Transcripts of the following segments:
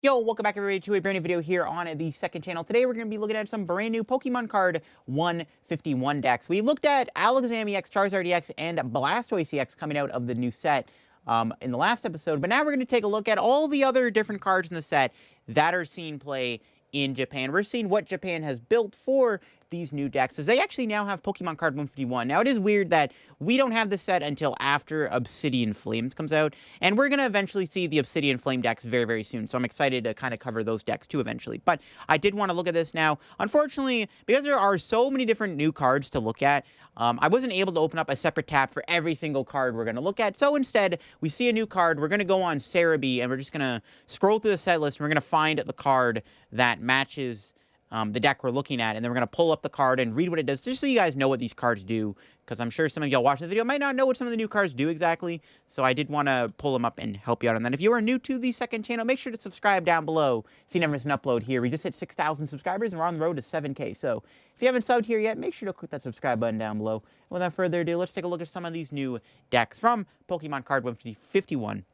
Yo, welcome back everybody to a brand new video here on the second channel. Today we're going to be looking at some brand new Pokemon card 151 decks. We looked at Alakazam EX, Charizard EX, and Blastoise EX coming out of the new set in the last episode. But now we're going to take a look at all the other different cards in the set that are seen play in Japan. We're seeing what Japan has built for these new decks, as they actually now have Pokemon Card 151. Now, it is weird that we don't have this set until after Obsidian Flames comes out, and we're going to eventually see the Obsidian Flame decks very, very soon, so I'm excited to kind of cover those decks too eventually. But I did want to look at this now. Unfortunately, because there are so many different new cards to look at, I wasn't able to open up a separate tab for every single card we're going to look at, so instead, we see a new card, we're going to go on Cerebi, and we're just going to scroll through the set list, and we're going to find the card that matches the deck we're looking at, and then we're going to pull up the card and read what it does, just so you guys know what these cards do, because I'm sure some of y'all watching the video might not know what some of the new cards do exactly, so I did want to pull them up and help you out on that. If you are new to the second channel, make sure to subscribe down below so you never miss an upload here. We just hit 6,000 subscribers, and we're on the road to 7K, so if you haven't subbed here yet, make sure to click that subscribe button down below. Without further ado, let's take a look at some of these new decks from Pokemon Card 151.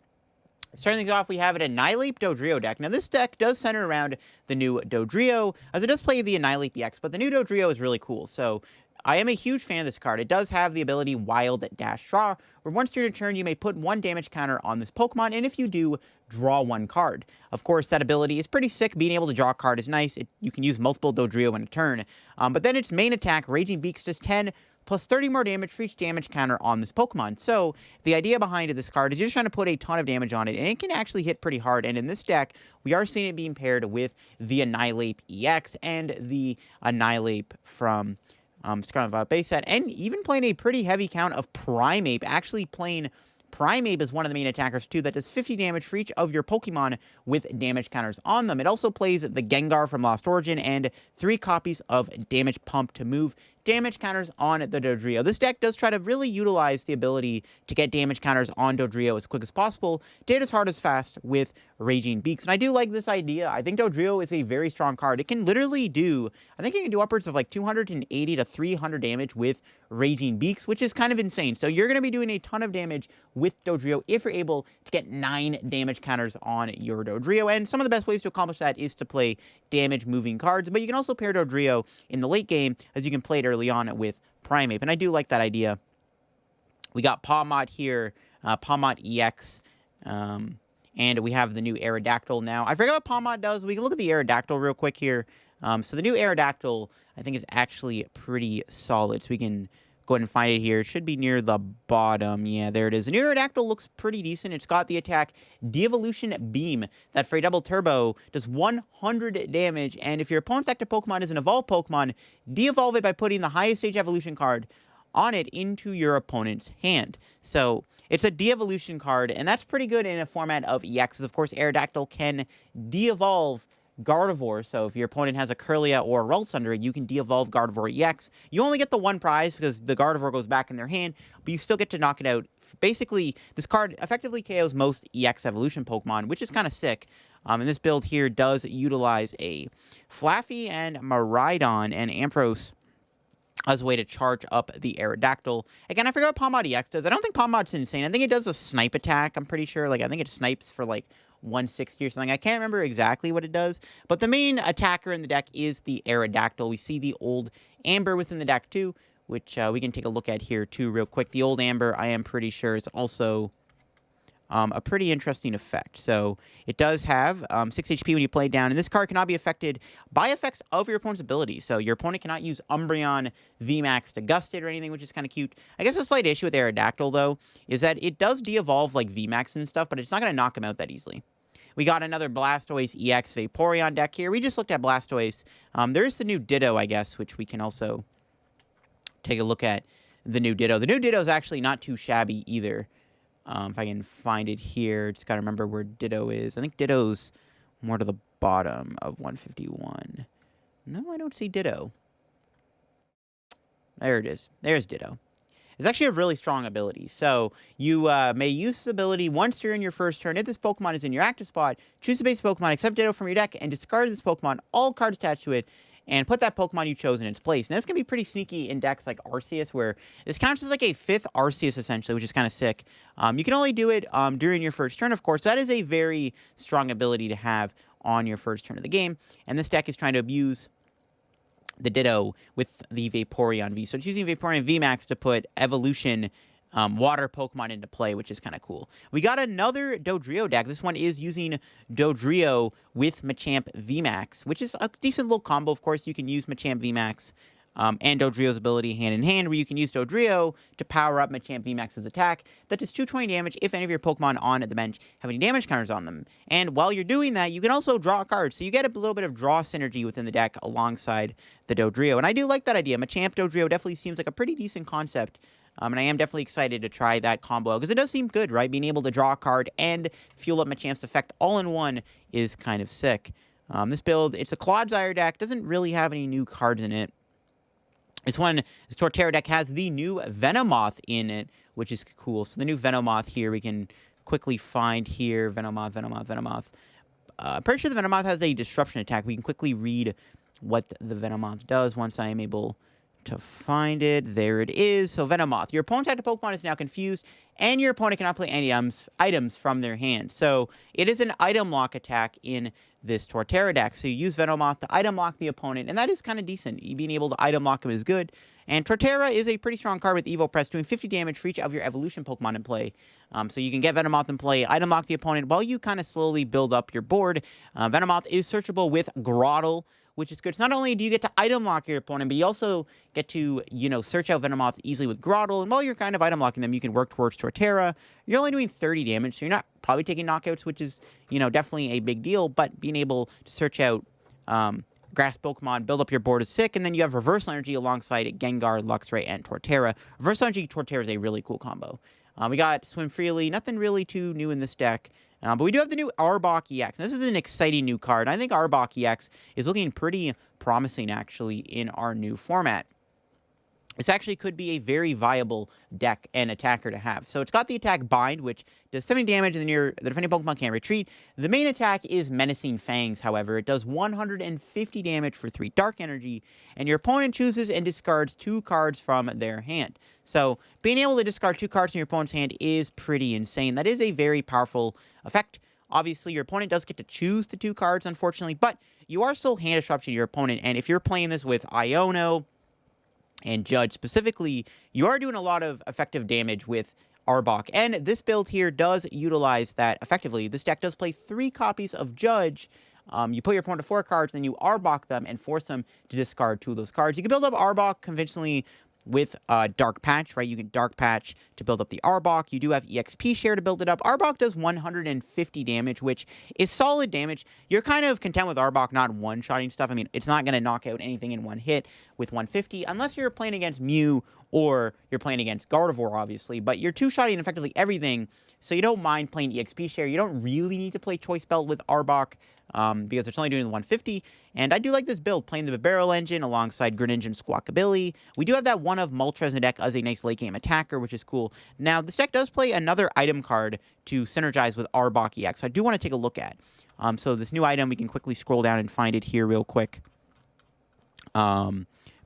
Starting things off, we have an Annihilape Dodrio deck. Now, this deck does center around the new Dodrio, as it does play the Annihilape EX, but the new Dodrio is really cool. So, I am a huge fan of this card. It does have the ability Wild Dash Draw, where once during a turn, you may put one damage counter on this Pokemon, and if you do, draw one card. Of course, that ability is pretty sick. Being able to draw a card is nice. You can use multiple Dodrio in a turn. But then its main attack, Raging Beaks, does 10 plus 30 more damage for each damage counter on this Pokemon. So, the idea behind this card is you're just trying to put a ton of damage on it, and it can actually hit pretty hard. And in this deck, we are seeing it being paired with the Annihilape EX and the Annihilape from Scarlet base set, and even playing a pretty heavy count of Primeape, actually playing Primeape is one of the main attackers too, that does 50 damage for each of your Pokemon with damage counters on them. It also plays the Gengar from Lost Origin and 3 copies of Damage Pump to move damage counters on the Dodrio. This deck does try to really utilize the ability to get damage counters on Dodrio as quick as possible, to hit as hard as fast with Raging Beaks. And I do like this idea. I think Dodrio is a very strong card. It can literally do, I think it can do upwards of like 280 to 300 damage with Raging Beaks, which is kind of insane. So you're going to be doing a ton of damage with Dodrio if you're able to get 9 damage counters on your Dodrio. And some of the best ways to accomplish that is to play damage moving cards, but you can also pair Dodrio in the late game, as you can play it early on with Primeape, and I do like that idea. We got Pawmot here, Pawmot EX, and we have the new Aerodactyl now. I forget what Pawmot does. We can look at the Aerodactyl real quick here. So the new Aerodactyl, I think, is actually pretty solid, so we can go ahead and find it here. It should be near the bottom. Yeah, there it is. The new Aerodactyl looks pretty decent. It's got the attack De-Evolution Beam that, for a double turbo, does 100 damage. And if your opponent's active Pokemon is an evolved Pokemon, de-evolve it by putting the highest stage evolution card on it into your opponent's hand. So it's a de-evolution card, and that's pretty good in a format of EXs. Of course, Aerodactyl can de-evolve Gardevoir, so if your opponent has a Kirlia or a Ralts under it, you can de-evolve Gardevoir EX. You only get the one prize because the Gardevoir goes back in their hand, but you still get to knock it out. Basically, this card effectively KOs most EX evolution Pokemon, which is kind of sick. And this build here does utilize a Flaffy and Miraidon and Ampharos as a way to charge up the Aerodactyl. Again, I forgot what Pawmot EX does. I don't think Pawmot's insane. I think it does a snipe attack, I'm pretty sure. Like, I think it snipes for, like, 160 or something. I can't remember exactly what it does, but the main attacker in the deck is the Aerodactyl. We see the old Amber within the deck too, which we can take a look at here too real quick. The old Amber, I am pretty sure, is also a pretty interesting effect. So it does have 6 HP when you play it down, and this card cannot be affected by effects of your opponent's ability. So your opponent cannot use Umbreon VMAX to gust it or anything, which is kind of cute. I guess a slight issue with Aerodactyl, though, is that it does de-evolve like VMAX and stuff, but it's not going to knock him out that easily. We got another Blastoise EX Vaporeon deck here. We just looked at Blastoise. There's the new Ditto, I guess, which we can also take a look at the new Ditto. The new Ditto is actually not too shabby either. If I can find it here, just got to remember where Ditto is. I think Ditto's more to the bottom of 151. No, I don't see Ditto. There it is. There's Ditto. It's actually a really strong ability. So you may use this ability once during your first turn. If this Pokemon is in your active spot, choose a base Pokemon, accept Ditto from your deck, and discard this Pokemon, all cards attached to it, and put that Pokemon you chose in its place. And this can be pretty sneaky in decks like Arceus, where this counts as like a 5th Arceus, essentially, which is kind of sick. You can only do it during your first turn, of course. That is a very strong ability to have on your first turn of the game. And this deck is trying to abuse the Ditto with the Vaporeon V. So it's using Vaporeon VMAX to put Evolution water Pokemon into play, which is kind of cool. We got another Dodrio deck. This one is using Dodrio with Machamp VMAX, which is a decent little combo. Of course, you can use Machamp VMAX and Dodrio's ability hand in hand, where you can use Dodrio to power up Machamp VMAX's attack. That does 220 damage if any of your Pokemon on the bench have any damage counters on them. And while you're doing that, you can also draw a card, so you get a little bit of draw synergy within the deck alongside the Dodrio. And I do like that idea. Machamp Dodrio definitely seems like a pretty decent concept. And I am definitely excited to try that combo, because it does seem good, right? Being able to draw a card and fuel up Machamp's effect all in one is kind of sick. This build, it's a Clodsire deck, doesn't really have any new cards in it. This Torterra deck has the new Venomoth in it, which is cool. So the new Venomoth here, we can quickly find here. Venomoth. Pretty sure the Venomoth has a disruption attack. We can quickly read what the Venomoth does once I am able to find it. There it is. So Venomoth. Your opponent's active Pokemon is now confused, and your opponent cannot play any items from their hand. So it is an item lock attack in this Torterra deck. So you use Venomoth to item lock the opponent, and that is kind of decent. Being able to item lock him is good. And Torterra is a pretty strong card with Evo Press, doing 50 damage for each of your evolution Pokemon in play. So you can get Venomoth in play, item lock the opponent, while you kind of slowly build up your board. Venomoth is searchable with Grotle, which is good. So not only do you get to item lock your opponent, but you also get to, search out Venomoth easily with Grotle. And while you're kind of item locking them, you can work towards Torterra. You're only doing 30 damage, so you're not probably taking knockouts, which is, definitely a big deal. But being able to search out grass Pokemon, build up your board is sick. And then you have Reversal Energy alongside Gengar, Luxray, and Torterra. Reversal Energy Torterra is a really cool combo. We got Swim Freely. Nothing really too new in this deck. But we do have the new Arbok EX. This is an exciting new card. I think Arbok EX is looking pretty promising, actually, in our new format. This actually could be a very viable deck and attacker to have. So it's got the attack Bind, which does 70 damage, and then the defending Pokemon can't retreat. The main attack is Menacing Fangs, however. It does 150 damage for 3 Dark Energy, and your opponent chooses and discards 2 cards from their hand. So being able to discard 2 cards from your opponent's hand is pretty insane. That is a very powerful effect. Obviously, your opponent does get to choose the 2 cards, unfortunately, but you are still hand disrupting your opponent, and if you're playing this with Iono and Judge specifically, you are doing a lot of effective damage with Arbok. And this build here does utilize that effectively. This deck does play 3 copies of Judge. You put your opponent to 4 cards, then you Arbok them and force them to discard 2 of those cards. You can build up Arbok conventionally with Dark Patch, right? You can Dark Patch to build up the Arbok. You do have EXP Share to build it up. Arbok does 150 damage, which is solid damage. You're kind of content with Arbok not one-shotting stuff. I mean, it's not going to knock out anything in one hit with 150, unless you're playing against Mew or you're playing against Gardevoir, obviously. But you're two-shotting effectively everything, so you don't mind playing EXP Share. You don't really need to play Choice Belt with Arbok, because it's only doing the 150. And I do like this build, playing the Barrel Engine alongside Greninja and Squawkabilly. We do have that one of Moltres in the deck as a nice late-game attacker, which is cool. Now, this deck does play another item card to synergize with Arbok EX, so I do want to take a look at. So this new item, we can quickly scroll down and find it here real quick.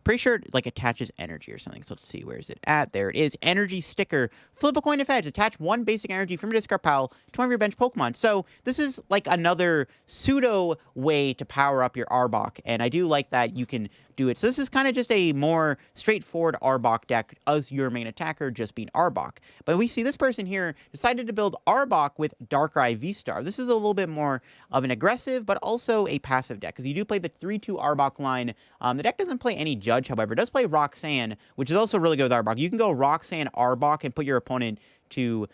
Pretty sure it, attaches energy or something. So let's see, where is it at? There it is. Energy sticker. Flip a coin to edge. Attach 1 basic energy from your discard pile to one of your bench Pokemon. So this is another pseudo way to power up your Arbok. And I do like that you can do it. So this is kind of just a more straightforward Arbok deck as your main attacker, just being Arbok. But we see this person here decided to build Arbok with Darkrai V-Star. This is a little bit more of an aggressive, but also a passive deck, because you do play the 3-2 Arbok line. The deck doesn't play any Judge, however. It does play Roxanne, which is also really good with Arbok. You can go Roxanne, Arbok, and put your opponent to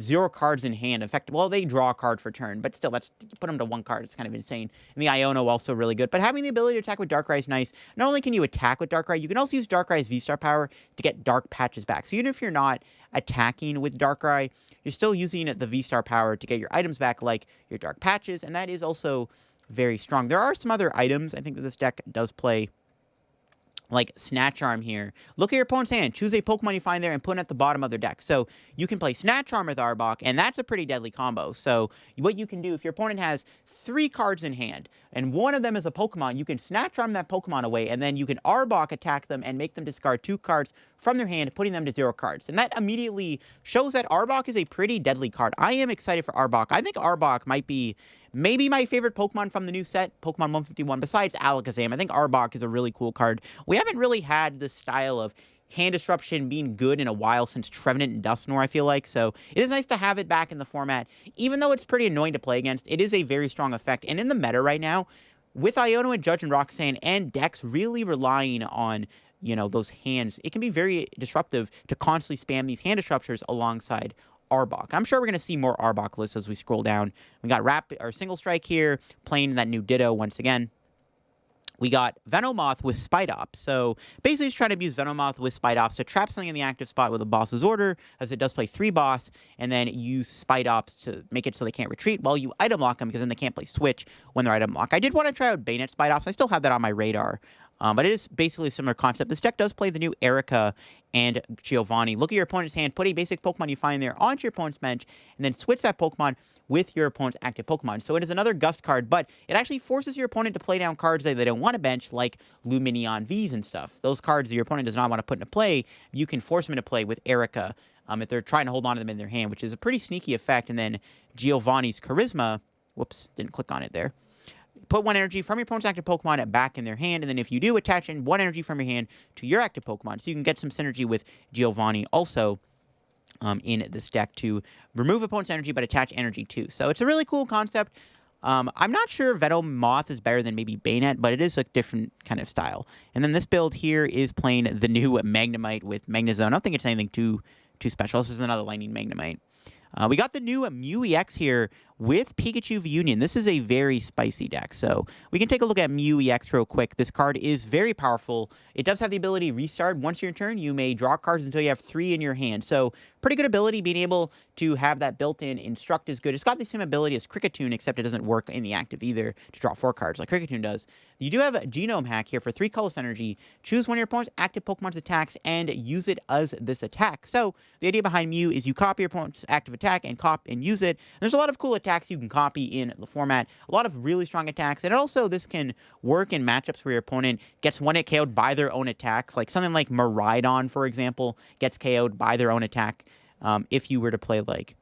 0 cards in hand. In fact, well, they draw a card for turn, but still, put them to 1 card. It's kind of insane. And the Iono also really good. But having the ability to attack with Darkrai is nice. Not only can you attack with Darkrai, you can also use Darkrai's V-Star power to get Dark Patches back. So even if you're not attacking with Darkrai, you're still using the V-Star power to get your items back, like your Dark Patches, and that is also very strong. There are some other items I think that this deck does play, like Snatch Arm here. Look at your opponent's hand. Choose a Pokemon you find there and put it at the bottom of their deck. So you can play Snatch Arm with Arbok, and that's a pretty deadly combo. So what you can do, if your opponent has 3 cards in hand, and one of them is a Pokemon, you can Snatch Charm that Pokemon away, and then you can Arbok attack them and make them discard 2 cards from their hand, putting them to 0 cards. And that immediately shows that Arbok is a pretty deadly card. I am excited for Arbok. I think Arbok might be maybe my favorite Pokemon from the new set, Pokemon 151, besides Alakazam. I think Arbok is a really cool card. We haven't really had this style of hand disruption being good in a while since Trevenant and Dusknoir, I feel like. So it is nice to have it back in the format. Even though it's pretty annoying to play against, it is a very strong effect. And in the meta right now, with Iono and Judge and Roxanne and decks really relying on, you know, those hands, it can be very disruptive to constantly spam these hand disruptors alongside Arbok. I'm sure we're going to see more Arbok lists as we scroll down. We got Single Strike here, playing that new Ditto once again. We got Venomoth with Spidops. So basically just trying to use Venomoth with Spidops to trap something in the active spot with a boss's order, as it does play 3 boss, and then use Spidops to make it so they can't retreat while you item lock them, because then they can't play Switch when they're item lock. I did want to try out Bayonet Spidops. I still have that on my radar. But it is basically a similar concept. This deck does play the new Erica and Giovanni. Look at your opponent's hand, put a basic Pokemon you find there onto your opponent's bench, and then switch that Pokemon with your opponent's active Pokemon. So it is another Gust card, but it actually forces your opponent to play down cards that they don't want to bench, like Luminion Vs and stuff. Those cards that your opponent does not want to put into play, you can force them into play with Erica if they're trying to hold on to them in their hand, which is a pretty sneaky effect. And then Giovanni's Charisma, whoops, didn't click on it there. Put 1 energy from your opponent's active Pokemon back in their hand, and then if you do, attach in 1 energy from your hand to your active Pokemon. So you can get some synergy with Giovanni also in this deck to remove opponent's energy, but attach energy too. So it's a really cool concept. I'm not sure Venomoth is better than maybe Bayonet, but it is a different kind of style. And then this build here is playing the new Magnemite with Magnezone. I don't think it's anything too special. This is another Lightning Magnemite. We got the new Mew EX here with Pikachu V Union. This is a very spicy deck, so we can take a look at Mew EX real quick. This card is very powerful. It does have the ability to restart. Once your turn, you may draw cards until you have 3 in your hand. So pretty good ability. Being able to have that built-in Instruct is good. It's got the same ability as Kricketune, except it doesn't work in the active either to draw 4 cards like Kricketune does. You do have a Genome Hack here for 3 colorless energy. Choose one of your opponent's active Pokemon's attacks and use it as this attack. So the idea behind Mew is you copy your opponent's active attack and use it. There's a lot of cool attacks you can copy in the format. A lot of really strong attacks. And also this can work in matchups where your opponent gets 1-hit KO'd by their own attacks. Like something like Miraidon, for example, gets KO'd by their own attack. If you were to play like...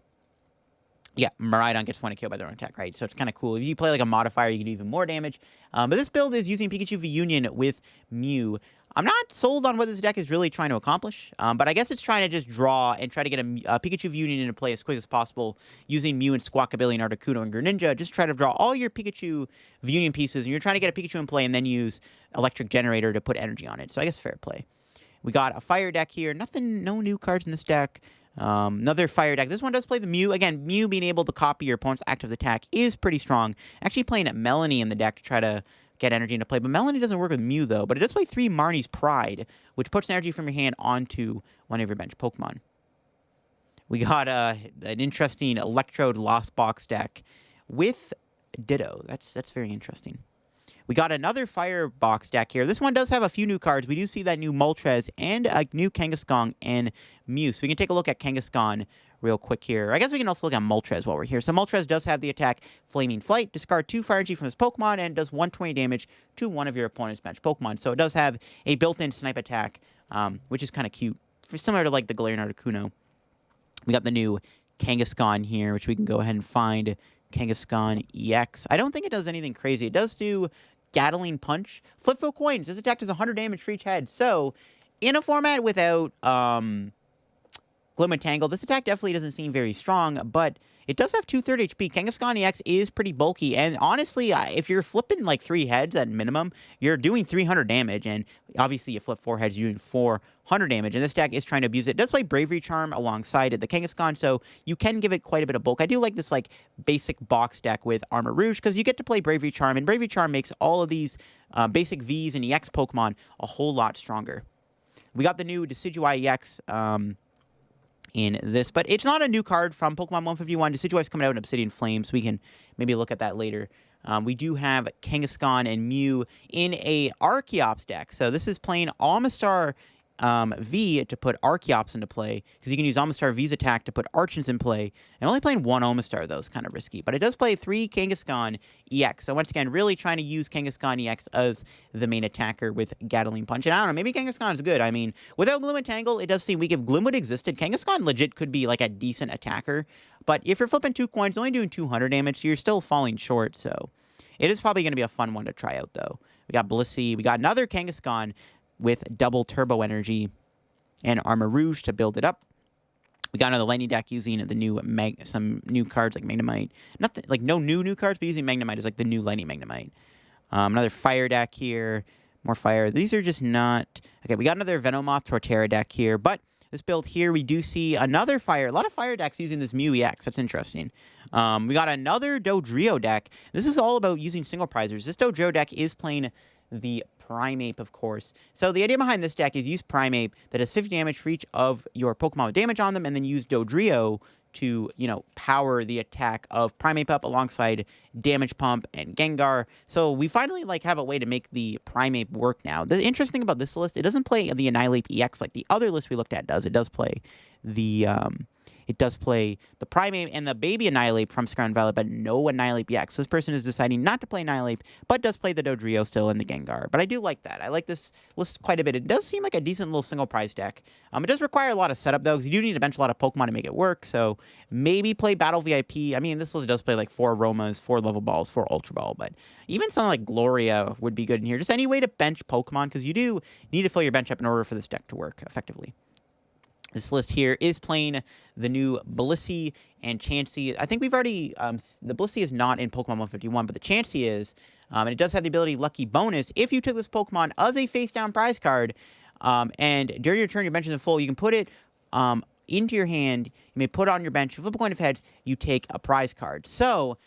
Yeah, Miraidon gets 1-hit KO by their own attack, right? So it's kind of cool. If you play like a modifier, you can do even more damage. But this build is using Pikachu V Union with Mew. I'm not sold on what this deck is really trying to accomplish, but I guess it's trying to just draw and try to get a Pikachu V Union into play as quick as possible using Mew and Squawkabilly and Articuno and Greninja. Just try to draw all your Pikachu V Union pieces, and you're trying to get a Pikachu in play and then use Electric Generator to put energy on it. So I guess fair play. We got a Fire deck here. No new cards in this deck. Another Fire deck. This one does play the Mew. Again, Mew being able to copy your opponent's active attack is pretty strong. Actually playing at Melanie in the deck to try to get energy into play. But Melanie doesn't work with Mew, though. But it does play 3 Marnie's Pride, which puts energy from your hand onto one of your bench Pokemon. We got an interesting Electrode Lost Box deck with Ditto. That's very interesting. We got another Firebox deck here. This one does have a few new cards. We do see that new Moltres and a new Kangaskhan and Mew. So we can take a look at Kangaskhan real quick here. I guess we can also look at Moltres while we're here. So Moltres does have the attack Flaming Flight. Discard 2 Fire Energy from his Pokemon and does 120 damage to one of your opponent's bench Pokemon. So it does have a built-in snipe attack, which is kind of cute. Similar to like the Galarian Articuno. We got the new Kangaskhan here, which we can go ahead and find. Kangaskhan EX. I don't think it does anything crazy. It does do Gatling Punch. Flip-Flip Coins. This attack does 100 damage for each head. So, in a format without Gloom and Tangle, this attack definitely doesn't seem very strong, but it does have 230 HP. Kangaskhan EX is pretty bulky, and honestly, if you're flipping like 3 heads at minimum, you're doing 300 damage, and obviously you flip 4 heads, you're doing 400 damage, and this deck is trying to abuse it. It does play Bravery Charm alongside the Kangaskhan, so you can give it quite a bit of bulk. I do like this like basic box deck with Armor Rouge, because you get to play Bravery Charm, and Bravery Charm makes all of these basic Vs and EX Pokemon a whole lot stronger. We got the new Decidueye EX, in this, but it's not a new card from Pokemon 151. Decidueye's coming out in Obsidian Flame, so we can maybe look at that later. We do have Kangaskhan and Mew in a Archeops deck. So this is playing Amistar V to put Archeops into play, because you can use Omastar V's attack to put Archons in play, and only playing one Omastar, though, is kind of risky. But it does play 3 Kangaskhan EX, so once again, really trying to use Kangaskhan EX as the main attacker with Gatling Punch. And I don't know, maybe Kangaskhan is good. I mean, without Gloom and Tangle, it does seem weak. If Gloomwood existed, Kangaskhan legit could be like a decent attacker, but if you're flipping 2 coins, only doing 200 damage, so you're still falling short, so it is probably going to be a fun one to try out, though. We got Blissey, we got another Kangaskhan with double turbo energy and Armor Rouge to build it up. We got another Lightning deck using the new some new cards like Magnemite. Nothing like no new cards, but using Magnemite is like the new Lightning Magnemite. Another Fire deck here, more Fire. These are just not okay. We got another Venomoth Torterra deck here, but this build here we do see another Fire. A lot of Fire decks using this Mew EX. That's interesting. We got another Dodrio deck. This is all about using single prizers. This Dodrio deck is playing the Primeape, of course. So the idea behind this deck is use Primeape that does 50 damage for each of your Pokemon with damage on them, and then use Dodrio to, you know, power the attack of Primeape up alongside Damage Pump and Gengar. So we finally, like, have a way to make the Primeape work now. The interesting thing about this list, it doesn't play the Annihilate EX like the other list we looked at does. It does play the Primeape and the baby Annihilate from Scarlet and Violet, but no Annihilate EX. So this person is deciding not to play Annihilate, but does play the Dodrio still and the Gengar. But I do like that. I like this list quite a bit. It does seem like a decent little single prize deck. It does require a lot of setup, though, because you do need to bench a lot of Pokemon to make it work. So maybe play Battle VIP. I mean, this list does play like 4 Aromas, 4 Level Balls, 4 Ultra Ball, but even something like Gloria would be good in here. Just any way to bench Pokemon, because you do need to fill your bench up in order for this deck to work effectively. This list here is playing the new Blissey and Chansey. I think we've already... the Blissey is not in Pokemon 151, but the Chansey is. And it does have the ability Lucky Bonus. If you took this Pokemon as a face-down prize card, and during your turn your bench is full, you can put it into your hand. You may put it on your bench. You flip a coin of heads, you take a prize card. So...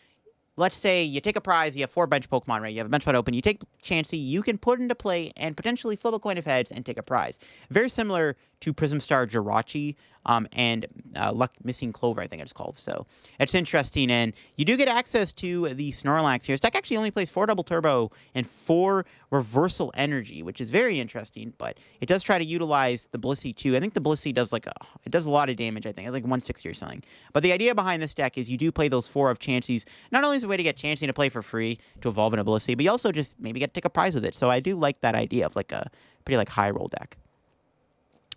let's say you take a prize, you have 4 bench Pokemon, right? You have a bench spot open, you take Chansey, you can put into play and potentially flip a coin of heads and take a prize. Very similar to Prism Star Jirachi and Luck Missing Clover, I think it's called. So it's interesting, and you do get access to the Snorlax here. This deck actually only plays 4 Double Turbo and 4 Reversal Energy, which is very interesting, but it does try to utilize the Blissey too. I think the Blissey does it does a lot of damage, I think. It's like 160 or something. But the idea behind this deck is you do play those 4 of Chanseys. Not only is it a way to get Chansey to play for free to evolve in a Blissey, but you also just maybe get to take a prize with it. So I do like that idea of like a pretty like high roll deck.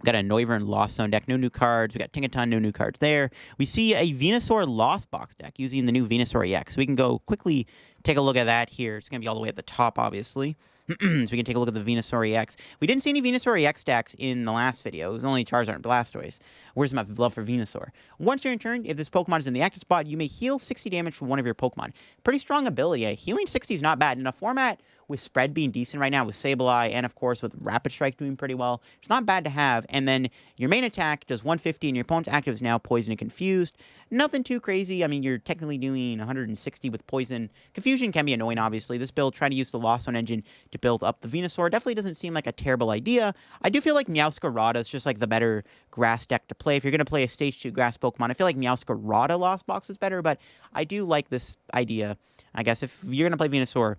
We got a Noivern Lost Zone deck, no new cards. We got Tinkaton, no new cards there. We see a Venusaur Lost Box deck using the new Venusaur EX. So we can go quickly take a look at that here. It's going to be all the way at the top, obviously. So we can take a look at the Venusaur EX. We didn't see any Venusaur EX decks in the last video. It was only Charizard and Blastoise. Where's my love for Venusaur? Once you're in turn, if this Pokemon is in the active spot, you may heal 60 damage from one of your Pokemon. Pretty strong ability. Healing 60 is not bad. In a format with Spread being decent right now, with Sableye, and of course with Rapid Strike doing pretty well, it's not bad to have. And then your main attack does 150, and your opponent's active is now Poison and Confused. Nothing too crazy. I mean, you're technically doing 160 with Poison. Confusion can be annoying, obviously. This build, trying to use the Lost Zone engine to build up the Venusaur, definitely doesn't seem like a terrible idea. I do feel like Meowscarada is just like the better grass deck to play. If you're going to play a Stage 2 grass Pokemon, I feel like Meowscarada Lost Box is better, but I do like this idea. I guess if you're going to play Venusaur,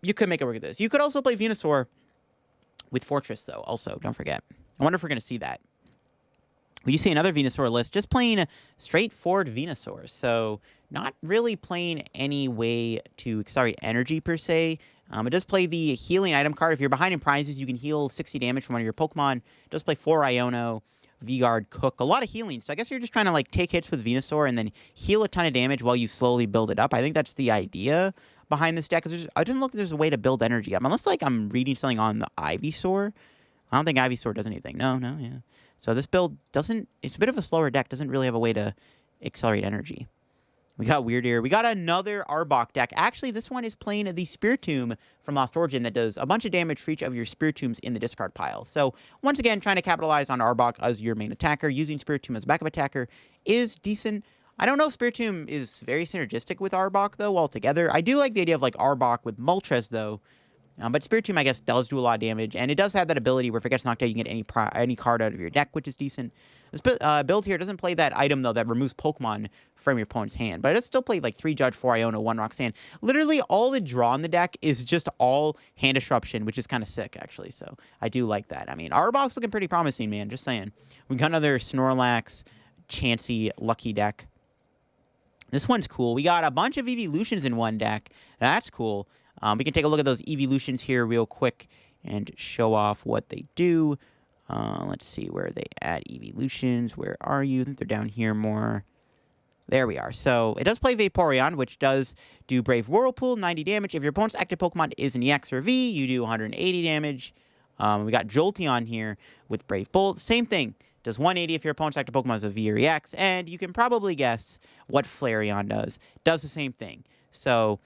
you could make it work with this. You could also play Venusaur with Fortress, though, also. Don't forget. I wonder if we're going to see that. We do see another Venusaur list, just playing straightforward Venusaur. So not really playing any way to accelerate energy, per se. It does play the healing item card. If you're behind in prizes, you can heal 60 damage from one of your Pokemon. It does play 4 Iono, V-Guard, Cook. A lot of healing. So I guess you're just trying to like take hits with Venusaur and then heal a ton of damage while you slowly build it up. I think that's the idea behind this deck. I didn't look if there's a way to build energy up. Unless like I'm reading something on the Ivysaur. I don't think Ivysaur does anything. No, yeah. So this build doesn't... it's a bit of a slower deck. Doesn't really have a way to accelerate energy. We got Weirdeer. We got another Arbok deck. Actually, this one is playing the Spiritomb from Lost Origin that does a bunch of damage for each of your Spiritombs in the discard pile. So, once again, trying to capitalize on Arbok as your main attacker. Using Spiritomb as a backup attacker is decent. I don't know if Spiritomb is very synergistic with Arbok, though, altogether. I do like the idea of, like, Arbok with Moltres, though. But Spirit Tomb, I guess, does do a lot of damage, and it does have that ability where if it gets knocked out, you can get any card out of your deck, which is decent. This build here doesn't play that item, though, that removes Pokemon from your opponent's hand, but it does still play, like, 3 Judge, 4 Iona, 1 Roxanne. Literally, all the draw in the deck is just all hand disruption, which is kind of sick, actually, so I do like that. I mean, Arbok's looking pretty promising, man, just saying. We got another Snorlax, Chansey, Lucky deck. This one's cool. We got a bunch of evolutions in one deck. That's cool. We can take a look at those evolutions here real quick and show off what they do. Let's see where they add evolutions. Where are you? I think they're down here more. There we are. So it does play Vaporeon, which does do Brave Whirlpool, 90 damage. If your opponent's active Pokemon is an EX or V, you do 180 damage. We got Jolteon here with Brave Bolt. Same thing. Does 180 if your opponent's active Pokemon is a V or EX. And you can probably guess what Flareon does. Does the same thing. So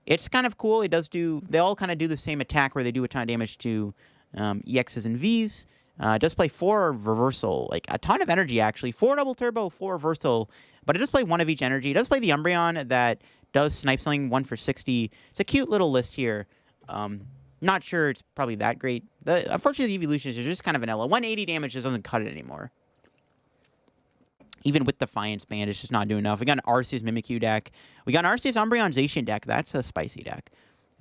it's kind of cool. They all kind of do the same attack where they do a ton of damage to EXs and Vs. It does play 4 reversal, like a ton of energy actually. 4 double turbo, 4 reversal, but it does play 1 of each energy. It does play the Umbreon that does snipe something 1 for 60. It's a cute little list here. Not sure it's probably that great. Unfortunately, the evolutions are just kind of vanilla. 180 damage just doesn't cut it anymore. Even with Defiance Band, it's just not doing enough. We got an Arceus Mimikyu deck. We got an Arceus Umbreon Zacian deck. That's a spicy deck.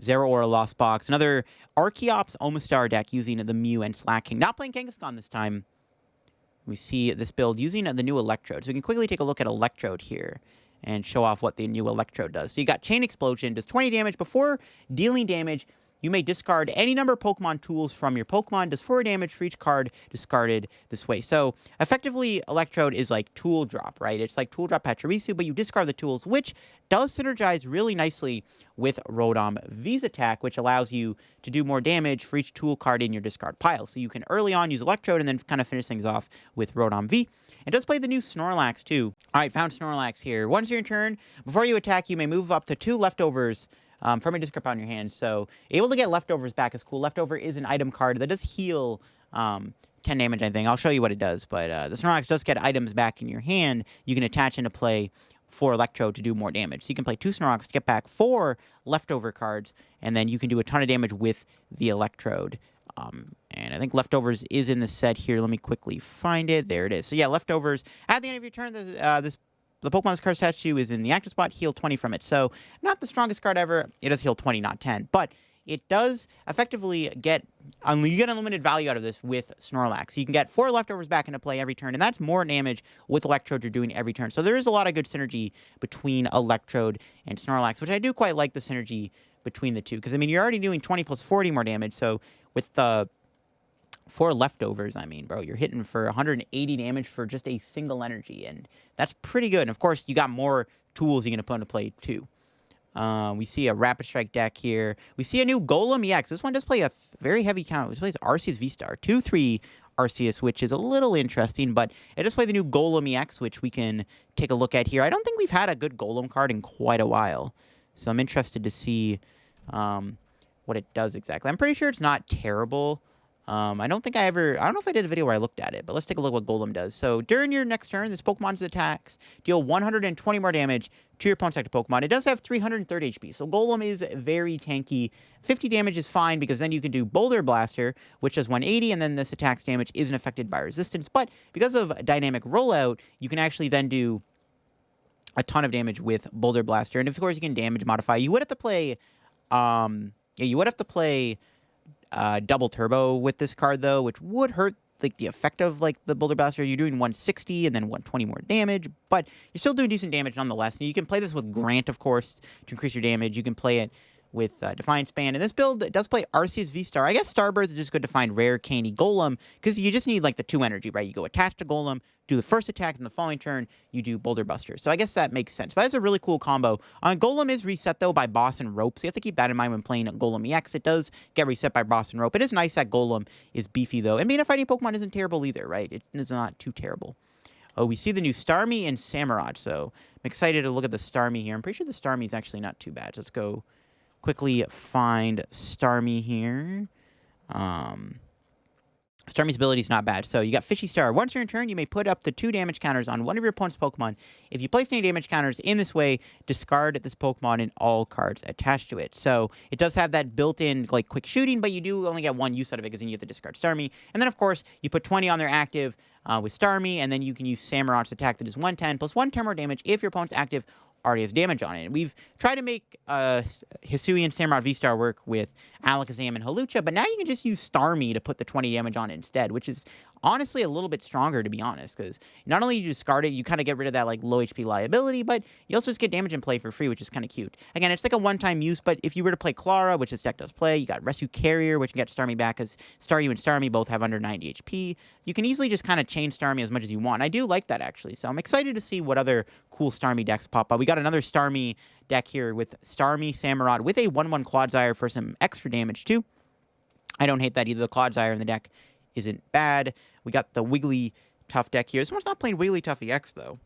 Zero Aura Lost Box. Another Archeops Omastar deck using the Mew and Slaking. Not playing Kangaskhan this time. We see this build using the new Electrode. So we can quickly take a look at Electrode here and show off what the new Electrode does. So you got Chain Explosion. Does 20 damage. Before dealing damage, you may discard any number of Pokemon tools from your Pokemon. Does 4 damage for each card discarded this way. So, effectively, Electrode is like Tool Drop, right? It's like Tool Drop Pachirisu, but you discard the tools, which does synergize really nicely with Rotom V's attack, which allows you to do more damage for each tool card in your discard pile. So you can early on use Electrode and then kind of finish things off with Rotom V. It does play the new Snorlax, too. All right, found Snorlax here. Once your turn, before you attack, you may move up to 2 leftovers from a discard pile in your hand. So able to get leftovers back is cool. Leftover is an item card that does heal 10 damage, I think. I'll show you what it does. But the Snorlax does get items back in your hand. You can attach into play 4 Electrode to do more damage. So you can play 2 Snorlax to get back 4 leftover cards, and then you can do a ton of damage with the Electrode. And I think Leftovers is in the set here. Let me quickly find it. There it is. So yeah, Leftovers. At the end of your turn, the Pokemon this card's attached to is in the active spot, heal 20 from it. So, not the strongest card ever. It does heal 20, not 10. But it does effectively get... you get unlimited value out of this with Snorlax. You can get 4 leftovers back into play every turn, and that's more damage with Electrode you're doing every turn. So there is a lot of good synergy between Electrode and Snorlax, which I do quite like the synergy between the two. Because, I mean, you're already doing 20 plus 40 more damage, so with the 4 leftovers, I mean, bro, you're hitting for 180 damage for just a single energy, and that's pretty good. And of course, you got more tools you're going to put into play, too. We see a Rapid Strike deck here. We see a new Golem EX. This one does play a very heavy count. This plays Arceus V-Star. 2-3 Arceus, which is a little interesting, but it does play the new Golem EX, which we can take a look at here. I don't think we've had a good Golem card in quite a while, so I'm interested to see what it does exactly. I'm pretty sure it's not terrible. I don't know if I did a video where I looked at it, but let's take a look at what Golem does. So, during your next turn, this Pokemon's attacks deal 120 more damage to your opponent's active Pokemon. It does have 330 HP, so Golem is very tanky. 50 damage is fine, because then you can do Boulder Blaster, which does 180, and then this attack's damage isn't affected by resistance. But, because of Dynamic Rollout, you can actually then do a ton of damage with Boulder Blaster. And, of course, you can damage modify. You would have to play... double turbo with this card, though, which would hurt like the effect of like the Boulder Blaster. You're doing 160 and then 120 more damage, but you're still doing decent damage nonetheless. And you can play this with Grant, of course, to increase your damage. You can play it with Defiance Band. And this build does play Arceus V-Star. I guess Starbirds is just good to find rare candy Golem, because you just need like the 2 energy, right? You go attach to Golem, do the first attack, and the following turn, you do Boulder Buster. So I guess that makes sense. But that's a really cool combo. Golem is reset, though, by Boss and Rope, so you have to keep that in mind when playing Golem EX. It does get reset by Boss and Rope. It is nice that Golem is beefy, though. And being a fighting Pokemon isn't terrible either, right? It is not too terrible. Oh, we see the new Starmie and Samurott, so I'm excited to look at the Starmie here. I'm pretty sure the Starmie is actually not too bad. So let's go quickly find Starmie here. Starmie's ability is not bad. So you got Fishy Star. Once you're in turn, you may put up to 2 damage counters on one of your opponent's Pokemon. If you place any damage counters in this way, discard this Pokemon and all cards attached to it. So it does have that built-in like quick shooting, but you do only get one use out of it because then you have to discard Starmie. And then of course you put 20 on their active with Starmie, and then you can use Samurot's attack that is 110 plus 1 turn more damage if your opponent's active already has damage on it. And we've tried to make Hisuian Samurott V-Star work with Alakazam and Hawlucha, but now you can just use Starmie to put the 20 damage on it instead, which is honestly a little bit stronger, to be honest, because not only do you discard it, you kind of get rid of that like low HP liability, but you also just get damage in play for free, which is kind of cute. Again, it's like a one-time use, but if you were to play Clara, which this deck does play, you got Rescue Carrier, which can get Starmie back, because Staryu and Starmie both have under 90 HP. You can easily just kind of chain Starmie as much as you want. I do like that, actually, so I'm excited to see what other cool Starmie decks pop up. We got another Starmie deck here with Starmie, Samurott, with a 1/1 Clodsire for some extra damage, too. I don't hate that either. The Clodsire in the deck isn't bad. We got the Wiggly Tough deck here. This one's not playing Wiggly Tough EX, though.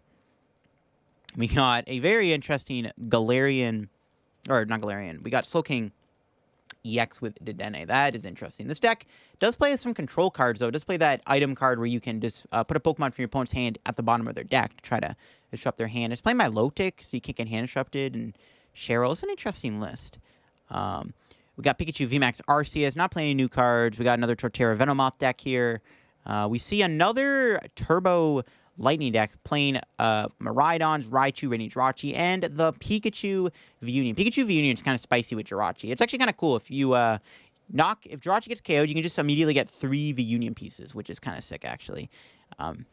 We got a very interesting Galarian, or not Galarian, we got Slowking EX with Dedenne. That is interesting. This deck does play some control cards, though. It does play that item card where you can just put a Pokemon from your opponent's hand at the bottom of their deck to try to disrupt their hand. It's playing my Lotic, so you can't get hand disrupted, and Cheryl. It's an interesting list. We got Pikachu VMAX Arceus, not playing any new cards. We got another Torterra Venomoth deck here. We see another Turbo Lightning deck playing Miraidons, Raichu, Rainy Jirachi, and the Pikachu V-Union. Pikachu V-Union is kind of spicy with Jirachi. It's actually kind of cool. If you if Jirachi gets KO'd, you can just immediately get 3 V-Union pieces, which is kind of sick, actually.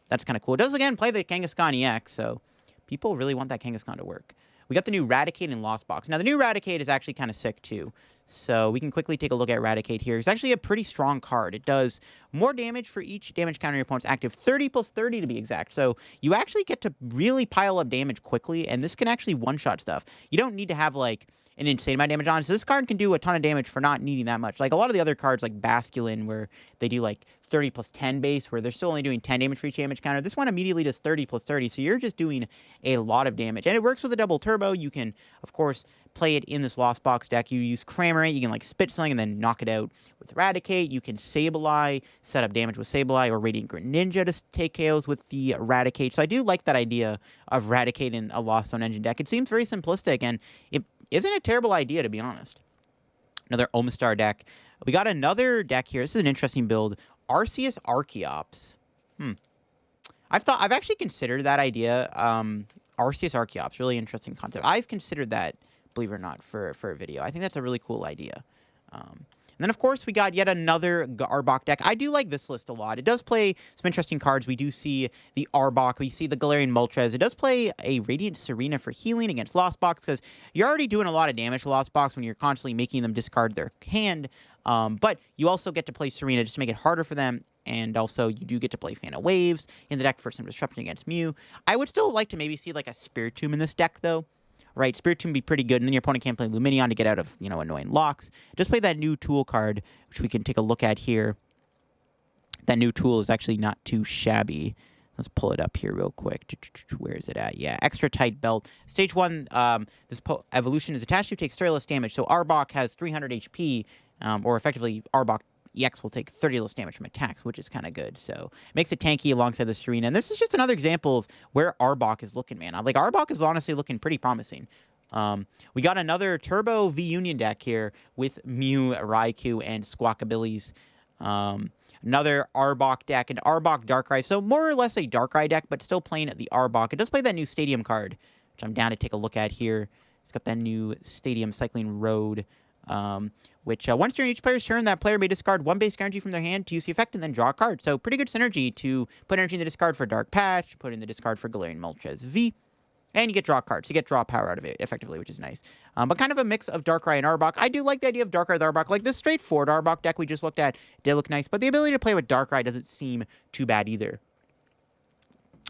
That's kind of cool. It does, again, play the Kangaskhan EX, so people really want that Kangaskhan to work. We got the new Raticate and Lost Box. Now, the new Raticate is actually kind of sick, too. So we can quickly take a look at Raticate here. It's actually a pretty strong card. It does more damage for each damage counter your opponent's active, 30 plus 30 to be exact. So you actually get to really pile up damage quickly, and this can actually one-shot stuff. You don't need to have, like, an insane amount of damage on it. So this card can do a ton of damage for not needing that much. Like a lot of the other cards, like Basculin, where they do, like, 30 plus 10 base, where they're still only doing 10 damage for each damage counter. This one immediately does 30 plus 30, so you're just doing a lot of damage. And it works with a double turbo. You can, of course, play it in this Lost Box deck. You use Cramorant, you can like spit something and then knock it out with Raticate. You can Sableye, set up damage with Sableye, or Radiant Greninja to take KOs with the Raticate. So I do like that idea of Raticate in a Lost Zone Engine deck. It seems very simplistic, and it isn't a terrible idea, to be honest. Another Omastar deck. We got another deck here. This is an interesting build. Arceus Archeops. I've actually considered that idea. Arceus Archeops, really interesting concept. I've considered that, believe it or not, for a video. I think that's a really cool idea. And then, of course, we got yet another Arbok deck. I do like this list a lot. It does play some interesting cards. We do see the Arbok. We see the Galarian Moltres. It does play a Radiant Serena for healing against Lost Box, because you're already doing a lot of damage to Lost Box when you're constantly making them discard their hand. But you also get to play Serena just to make it harder for them. And also, you do get to play Fan of Waves in the deck for some disruption against Mew. I would still like to maybe see, like, a Spiritomb in this deck, though. Right, Spiritomb would be pretty good, and then your opponent can't play Luminion to get out of, annoying locks. Just play that new tool card, which we can take a look at here. That new tool is actually not too shabby. Let's pull it up here real quick. Where is it at? Yeah, Extra Tight Belt. Stage 1, this evolution is attached to, takes 30 less damage. So Arbok has 300 HP, or effectively Arbok EX will take 30 less damage from attacks, which is kind of good. So it makes it tanky alongside the Serena. And this is just another example of where Arbok is looking, man. Like, Arbok is honestly looking pretty promising. We got another Turbo V-Union deck here with Mew, Raikou, and Squawkabillies. Another Arbok deck, an Arbok Darkrai. So more or less a Darkrai deck, but still playing the Arbok. It does play that new Stadium card, which I'm down to take a look at here. It's got that new Stadium Cycling Road, which once during each player's turn, that player may discard 1 base energy from their hand to use the effect and then draw a card. So pretty good synergy to put energy in the discard for Dark Patch, put in the discard for Galarian Moltres V, and you get draw cards. You get draw power out of it, effectively, which is nice. But kind of a mix of Darkrai and Arbok. I do like the idea of Darkrai with Arbok. Like, this straightforward Arbok deck we just looked at did look nice, but the ability to play with Darkrai doesn't seem too bad either.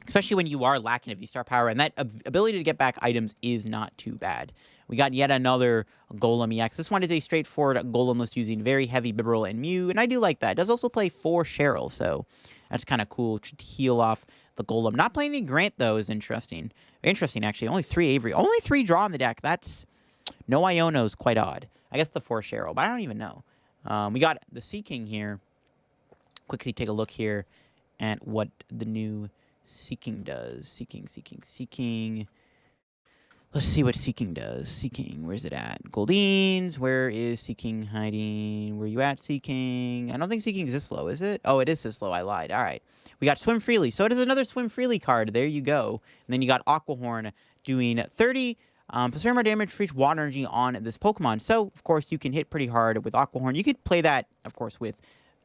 Especially when you are lacking a V-Star power, and that ability to get back items is not too bad. We got yet another Golem EX. This one is a straightforward Golem list using very heavy Bibarel and Mew, and I do like that. It does also play 4 Cheryl, so that's kind of cool to heal off the Golem. Not playing any Grant, though, is interesting. Interesting, actually. Only 3 Avery. Only 3 draw in the deck. That's... No Iono is quite odd. I guess the 4 Cheryl, but I don't even know. We got the Sea King here. quickly take a look here at what the new Seeking does. Seeking. Let's see what Seeking does. Seeking, where's it at? Goldines, where is Seeking hiding? Where you at, Seeking? I don't think Seeking is this low, is it? Oh, it is this low. I lied. All right. We got Swim Freely. So it is another Swim Freely card. There you go. And then you got Aquahorn doing 30 plus more damage for each water energy on this Pokemon. So, of course, you can hit pretty hard with Aquahorn. You could play that, of course, with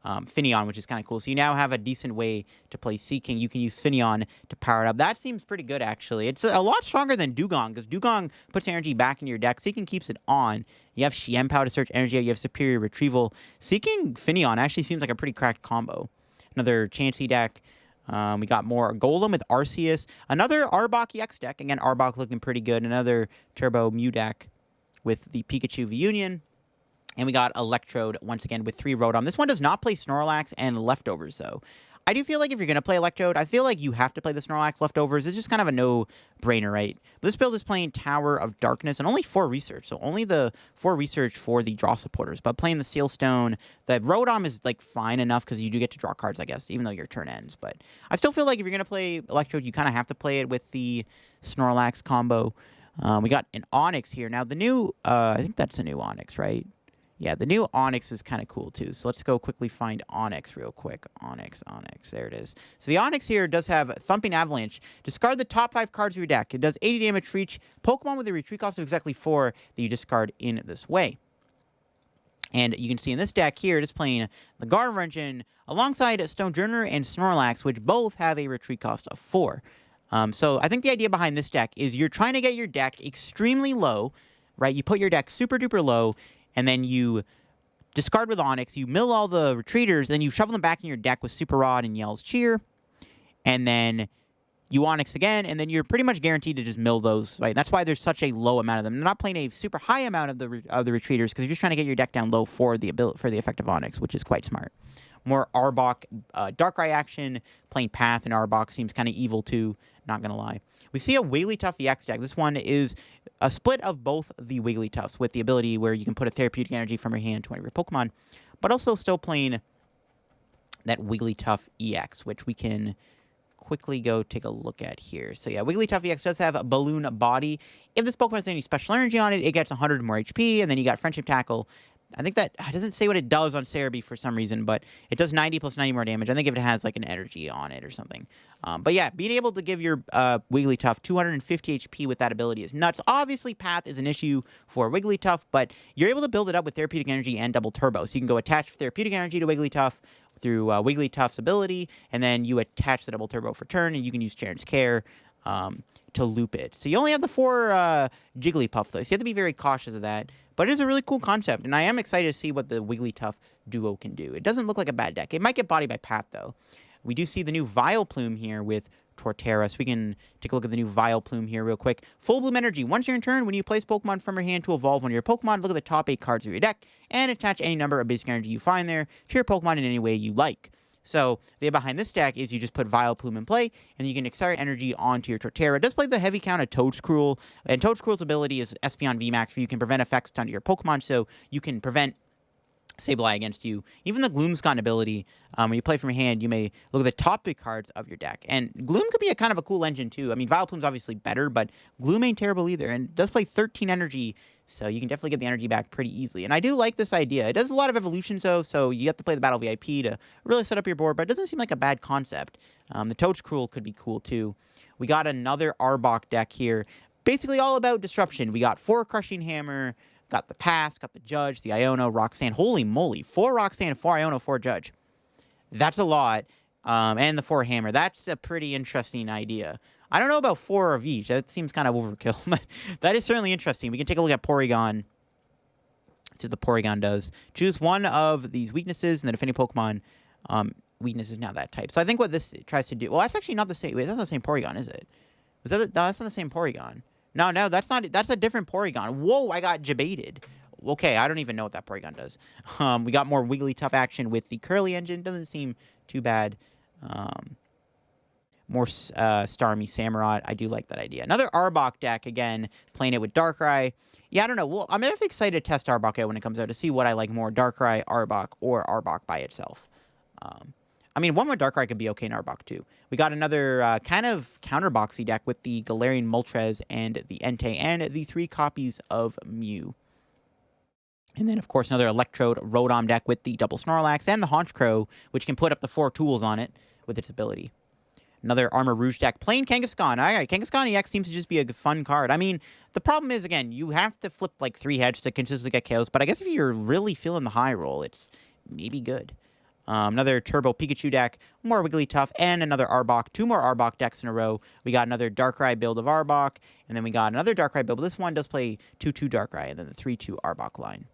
Finneon, which is kind of cool. So you now have a decent way to play Seeking. You can use Finneon to power it up. That seems pretty good, actually. It's a lot stronger than Dugong, because Dugong puts energy back into your deck. Seeking keeps it on. You have Xianpao to search energy out. You have Superior Retrieval. Seeking Finneon actually seems like a pretty cracked combo. Another Chansey deck. We got more Golem with Arceus. Another Arbok EX deck. Again, Arbok looking pretty good. Another Turbo Mew deck with the Pikachu V-Union. And we got Electrode, once again, with 3 Rotom. This one does not play Snorlax and Leftovers, though. I do feel like if you're going to play Electrode, I feel like you have to play the Snorlax Leftovers. It's just kind of a no-brainer, right? But this build is playing Tower of Darkness and only 4 research. So only the 4 research for the draw supporters. But playing the Sealstone, the Rotom is, like, fine enough because you do get to draw cards, I guess, even though your turn ends. But I still feel like if you're going to play Electrode, you kind of have to play it with the Snorlax combo. We got an Onix here. Now, the new, I think that's a new Onix, right? Yeah, the new Onix is kind of cool, too. So let's go quickly find Onix real quick. Onix. There it is. So the Onix here does have Thumping Avalanche. Discard the top 5 cards of your deck. It does 80 damage for each Pokemon with a retreat cost of exactly 4 that you discard in this way. And you can see in this deck here, it is playing the Gardevoir Engine alongside Stonejourner and Snorlax, which both have a retreat cost of 4. So I think the idea behind this deck is you're trying to get your deck extremely low, right? You put your deck super duper low, and then you discard with Onix, you mill all the retreaters, then you shovel them back in your deck with Super Rod and Yell's Cheer, and then you Onix again, and then you're pretty much guaranteed to just mill those, right? That's why there's such a low amount of them. They're not playing a super high amount of the retreaters, because you're just trying to get your deck down low for the effective Onix, which is quite smart. More Arbok Darkrai action, playing Path and Arbok seems kind of evil too, not going to lie. We see a Wigglytuff EX deck. This one is a split of both the Wigglytuffs with the ability where you can put a therapeutic energy from your hand to one of your Pokemon, but also still playing that Wigglytuff EX, which we can quickly go take a look at here. So yeah, Wigglytuff EX does have a Balloon Body. If this Pokemon has any special energy on it, it gets 100 more HP, and then you got Friendship Tackle. I think that it doesn't say what it does on Cerebi for some reason, but it does 90 plus 90 more damage. I think if it has like an energy on it or something. But yeah, being able to give your Wigglytuff 250 HP with that ability is nuts. Obviously, Path is an issue for Wigglytuff, but you're able to build it up with Therapeutic Energy and Double Turbo. So you can go attach Therapeutic Energy to Wigglytuff through Wigglytuff's ability, and then you attach the Double Turbo for turn, and you can use Charon's Care to loop it. So you only have the 4 Jigglypuff, though, so you have to be very cautious of that. But it is a really cool concept, and I am excited to see what the Wigglytuff duo can do. It doesn't look like a bad deck. It might get bodied by Path, though. We do see the new Vileplume here with Torterra, so we can take a look at the new Vileplume here real quick. Full Bloom Energy. Once you're in turn, when you place Pokemon from your hand to evolve one of your Pokemon, look at the top 8 cards of your deck, and attach any number of basic energy you find there to your Pokemon in any way you like. So the idea behind this deck is you just put Vileplume in play, and you can accelerate energy onto your Torterra. It does play the heavy count of Toadscruel, and Toadscruel's ability is Espeon VMAX, where you can prevent effects onto your Pokemon, so you can prevent Sableye against you. Even the Gloomscon ability, when you play from your hand, you may look at the top 3 cards of your deck. And Gloom could be a kind of a cool engine, too. I mean, Vileplume's obviously better, but Gloom ain't terrible either, and it does play 13 energy, so you can definitely get the energy back pretty easily. And I do like this idea. It does a lot of evolutions, though, so you have to play the Battle VIP to really set up your board, but it doesn't seem like a bad concept. The Toadscruel could be cool, too. We got another Arbok deck here. Basically all about disruption. We got 4 Crushing Hammer, got the Pass, got the Judge, the Iono, Roxanne. Holy moly, 4 Roxanne, 4 Iono, 4 Judge. That's a lot. And the 4 Hammer. That's a pretty interesting idea. I don't know about 4 of each. That seems kind of overkill, but that is certainly interesting. We can take a look at Porygon. See what the Porygon does. Choose one of these weaknesses, and then if any Pokemon weakness is now that type. So I think what this tries to do... Well, that's actually not the same... Wait, that's not the same Porygon, is it? Was that no, that's not the same Porygon. No, that's not... That's a different Porygon. Whoa, I got debated. Okay, I don't even know what that Porygon does. We got more Wigglytuff action with the Curly engine. Doesn't seem too bad. More Starmie Samurott. I do like that idea. Another Arbok deck, again, playing it with Darkrai. Yeah, I don't know. Well, I'm definitely excited to test Arbok out when it comes out to see what I like more, Darkrai, Arbok, or Arbok by itself. I mean, one more Darkrai could be okay in Arbok, too. We got another kind of counterboxy deck with the Galarian Moltres and the Entei, and the 3 copies of Mew. And then, of course, another Electrode Rotom deck with the double Snorlax and the Honchkrow, which can put up the 4 tools on it with its ability. Another Armor Rouge deck. Plain Kangaskhan. All right, Kangaskhan EX seems to just be a fun card. I mean, the problem is, again, you have to flip like 3 heads to consistently get KOs, but I guess if you're really feeling the high roll, it's maybe good. Another Turbo Pikachu deck, more Wigglytuff, and another Arbok. 2 more Arbok decks in a row. We got another Darkrai build of Arbok, and then we got another Darkrai build, but this one does play 2-2 Darkrai, and then the 3-2 Arbok line.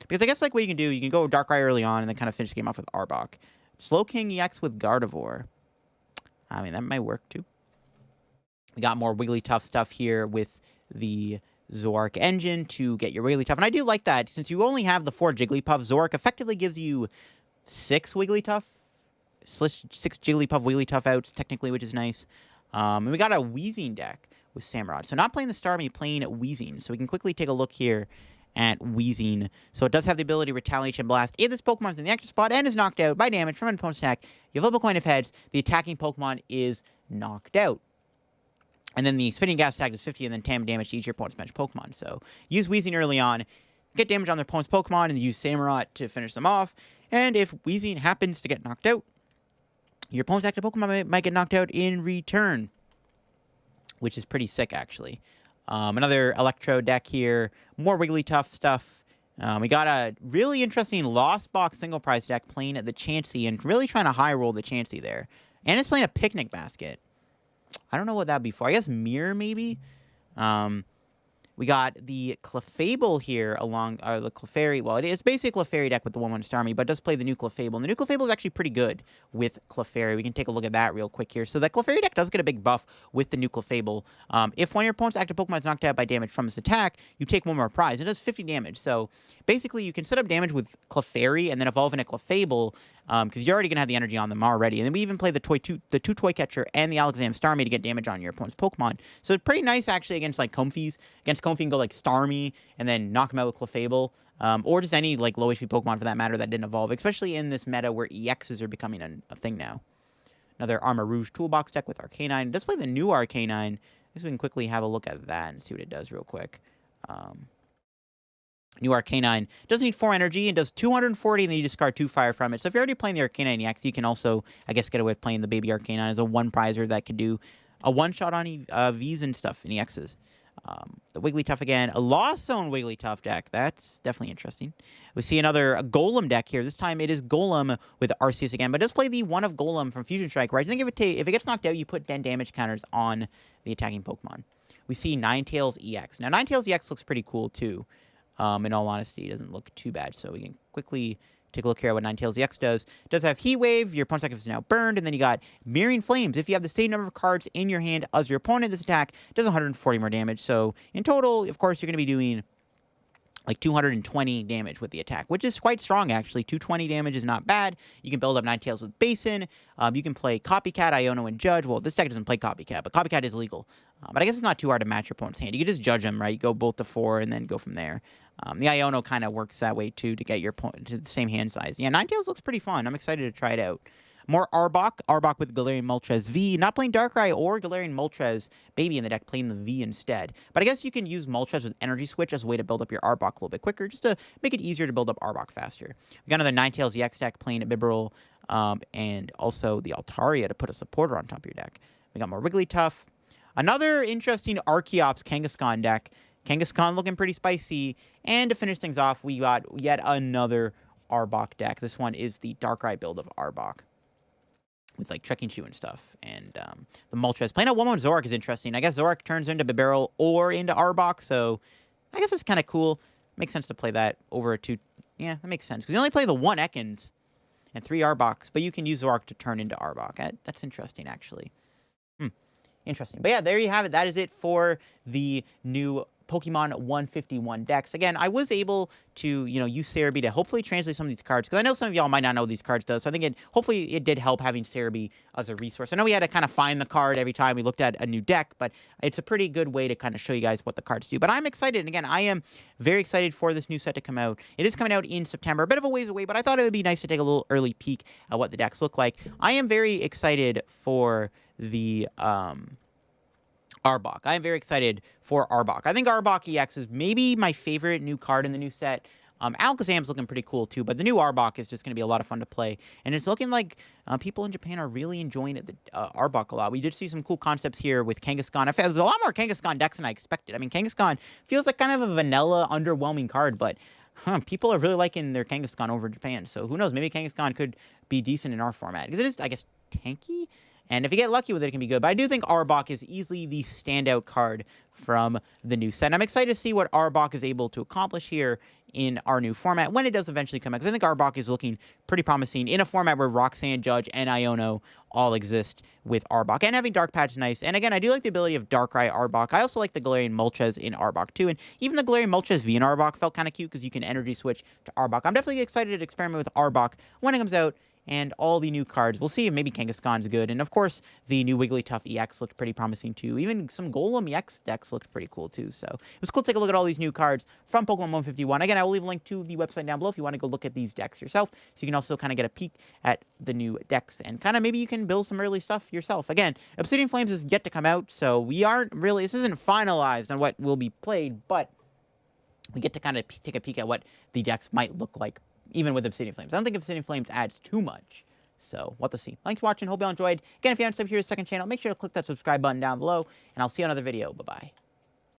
Because I guess like what you can do, you can go Darkrai early on, and then kind of finish the game off with Arbok. Slowking EX with Gardevoir. I mean, that might work, too. We got more Wigglytuff stuff here with the Zoroark engine to get your Wigglytuff. And I do like that. Since you only have the 4 Jigglypuff, Zoroark effectively gives you 6 Wigglytuff. 6 Jigglypuff Wigglytuff outs, technically, which is nice. And we got a Weezing deck with Samurott. So not playing the Starmie, playing Weezing. So we can quickly take a look here at Weezing. So it does have the ability to Retaliation Blast. If this Pokemon is in the active spot and is knocked out by damage from an opponent's attack, you flip a coin of heads, the attacking Pokemon is knocked out. And then the Spinning Gas attack is 50, and then 10 damage to each of your opponent's bench Pokemon. So use Weezing early on, get damage on their opponent's Pokemon, and use Samurott to finish them off. And if Weezing happens to get knocked out, your opponent's active Pokemon might get knocked out in return, which is pretty sick, actually. Another Electro deck here. More Wigglytuff stuff. We got a really interesting Lost Box single prize deck playing at the Chansey and really trying to high roll the Chansey there. And it's playing a Picnic Basket. I don't know what that would be for. I guess Mirror, maybe? We got the Clefable here along the Clefairy. Well, it's basically a Clefairy deck with the 1/1 Starmie, but it does play the new Clefable. And the new Clefable is actually pretty good with Clefairy. We can take a look at that real quick here. So that Clefairy deck does get a big buff with the new Clefable. If one of your opponent's active Pokemon is knocked out by damage from this attack, you take 1 more prize. It does 50 damage. So basically, you can set up damage with Clefairy and then evolve in a Clefable, because you're already going to have the energy on them already. And then we even play the two Toy Catcher and the Alakazam Starmie to get damage on your opponent's Pokemon. So it's pretty nice, actually, against, like, Comfeys. Against Comfey, you can go, like, Starmie and then knock him out with Clefable. Or just any, like, low HP Pokemon, for that matter, that didn't evolve. Especially in this meta where EXs are becoming a thing now. Another Armor Rouge Toolbox deck with Arcanine. It does play the new Arcanine. I guess we can quickly have a look at that and see what it does real quick. New Arcanine does need 4 energy and does 240, and then you discard 2 fire from it. So if you're already playing the Arcanine EX, you can also, I guess, get away with playing the Baby Arcanine as a 1-prizer that can do a 1-shot on Vs and stuff in EXs. The Wigglytuff again, a Lost Zone Wigglytuff deck. That's definitely interesting. We see another Golem deck here. This time it is Golem with Arceus again, but it does play the 1 of Golem from Fusion Strike, where I think if it gets knocked out, you put 10 damage counters on the attacking Pokemon. We see Ninetales EX. Now, Ninetales EX looks pretty cool, too. In all honesty, it doesn't look too bad. So we can quickly take a look here at what Ninetales EX does. It does have Heat Wave. Your opponent's active is now burned. And then you got Mirroring Flames. If you have the same number of cards in your hand as your opponent, this attack does 140 more damage. So in total, of course, you're going to be doing like 220 damage with the attack, which is quite strong, actually. 220 damage is not bad. You can build up Ninetales with Basin. You can play Copycat, Iono, and Judge. Well, this deck doesn't play Copycat, but Copycat is legal. But I guess it's not too hard to match your opponent's hand. You can just judge them, right? You go both to 4 and then go from there. The Iono kind of works that way, too, to get your opponent to the same hand size. Yeah, Ninetales looks pretty fun. I'm excited to try it out. More Arbok. Arbok with Galarian Moltres V. Not playing Darkrai or Galarian Moltres Baby in the deck, playing the V instead. But I guess you can use Moltres with Energy Switch as a way to build up your Arbok a little bit quicker, just to make it easier to build up Arbok faster. We got another Ninetales EX deck playing Bibarel, and also the Altaria to put a supporter on top of your deck. We got more Wigglytuff. Another interesting Archeops Kangaskhan deck. Kangaskhan looking pretty spicy. And to finish things off, we got yet another Arbok deck. This one is the Darkrai build of Arbok, with like Trekking Shoe and stuff. And the Moltres. Playing a 1/1 Zoroark is interesting. I guess Zoroark turns into Bibarel or into Arbok, so I guess it's kind of cool. Makes sense to play that over a 2. Yeah, that makes sense. Because you only play the 1 Ekans and 3 Arboks, but you can use Zoroark to turn into Arbok. That's interesting, actually. Interesting. But yeah, there you have it. That is it for the new Pokemon 151 decks. Again, I was able to, use Cerebi to hopefully translate some of these cards, because I know some of y'all might not know what these cards does. So I think hopefully it did help having Cerebi as a resource. I know we had to kind of find the card every time we looked at a new deck, but it's a pretty good way to kind of show you guys what the cards do. But I'm excited. And again, I am very excited for this new set to come out. It is coming out in September, a bit of a ways away, but I thought it would be nice to take a little early peek at what the decks look like. I am very excited for the Arbok. I am very excited for Arbok. I think Arbok EX is maybe my favorite new card in the new set. Alakazam's looking pretty cool too, but the new Arbok is just going to be a lot of fun to play. And it's looking like people in Japan are really enjoying it, the Arbok a lot. We did see some cool concepts here with Kangaskhan. It was a lot more Kangaskhan decks than I expected. I mean, Kangaskhan feels like kind of a vanilla, underwhelming card, but people are really liking their Kangaskhan over in Japan. So who knows? Maybe Kangaskhan could be decent in our format, because it is, I guess, tanky. And if you get lucky with it, it can be good. But I do think Arbok is easily the standout card from the new set. And I'm excited to see what Arbok is able to accomplish here in our new format when it does eventually come out. Because I think Arbok is looking pretty promising in a format where Roxanne, Judge, and Iono all exist with Arbok. And having Dark Patch is nice. And again, I do like the ability of Darkrai Arbok. I also like the Galarian Moltres in Arbok too. And even the Galarian Moltres V in Arbok felt kind of cute because you can energy switch to Arbok. I'm definitely excited to experiment with Arbok when it comes out. And all the new cards. We'll see if maybe Kangaskhan's good. And of course, the new Wigglytuff EX looked pretty promising too. Even some Golem EX decks looked pretty cool too. So it was cool to take a look at all these new cards from Pokemon 151. Again, I will leave a link to the website down below if you want to go look at these decks yourself. So you can also kind of get a peek at the new decks. And kind of maybe you can build some early stuff yourself. Again, Obsidian Flames is yet to come out. So we aren't really, this isn't finalized on what will be played. But we get to kind of take a peek at what the decks might look like, even with Obsidian Flames. I don't think Obsidian Flames adds too much. So, what to see. Thanks for watching. Hope you all enjoyed. Again, if you haven't subbed here to the second channel, make sure to click that subscribe button down below. And I'll see you on another video. Bye-bye.